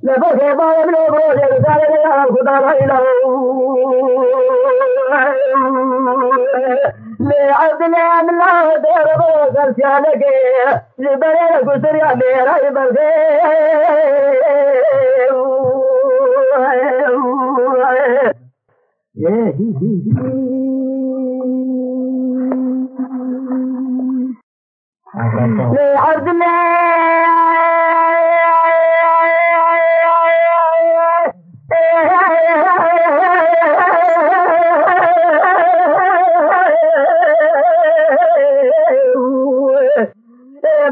لفظ ما يملو بروجه رسالة يا خدا غيره لعبد الله الله دير بروجه سيانك لبرير كسر يا ميرا يبرغي لعبد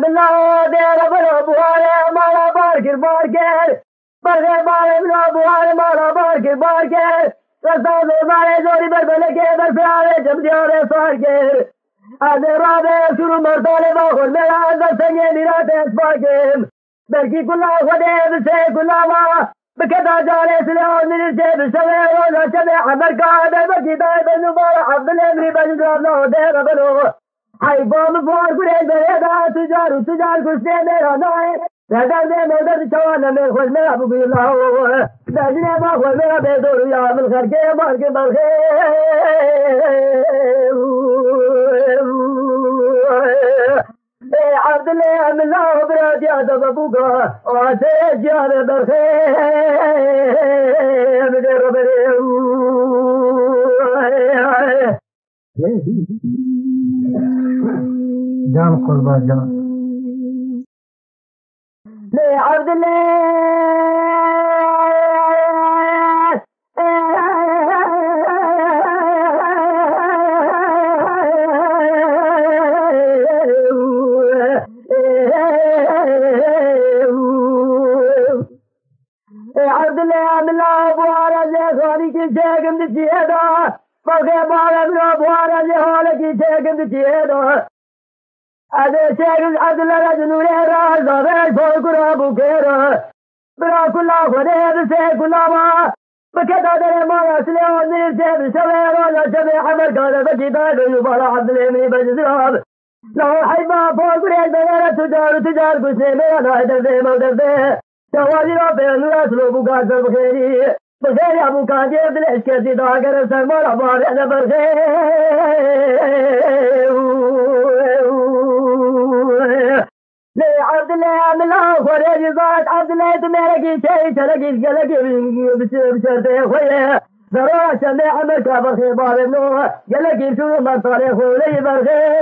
بالله دير بلو بوالي مالا باركر باركر برغر بالي بلو بوالي مالا باركر باركر رسال بالي زوري بربلكي برفعالي جمدياري صاركر هذا رابع شنو مرتالي باخر ملا هذا سنية نيرات اسفاكم بركي كلها خده بسي كلها ما بكتا جاري سليون من الجيب السوي ولا شبع بركة بركي دايب النبار حفظ الامري بجدراب له دير بلو حيبام فوار كريل بريدا تجار تجار كسي ميرا ناي رجال دي مدد شوانا من خوش ميرا بقي الله دجني باخر ميرا بيدور يا من خركي بارك برخي عبد الله من الله براد يا دبوكا وعسى جار بالخير بدر بدر جان قربان جان عبد الله من الله ابو على زهري كي شيخ من الجهاد فوق بار من ابو على زهري كي شيخ من الجهاد هذا شيخ عبد الله رجل راز هذا فوق ابو كير برا كل خده بس كل ما بكذا در ما اسلام من الجيب سوي ولا شبه حمر قال بكذا يبار عبد الله من بجزراب لو حيبا فوق ريد تجار تجار كسي ما هذا زي ما ده تواجر بين راسلو بقاس بخيري بخير ابو كاجي بلش كدي داغر سمر بار انا برخير لي عبد الله من الله خرج زاد عبد الله تمرقي شيء ترقي جلقي بشرطي خويا ضرورة شمع مركب برخي بار النور جلقي شو من طريق ولي برخير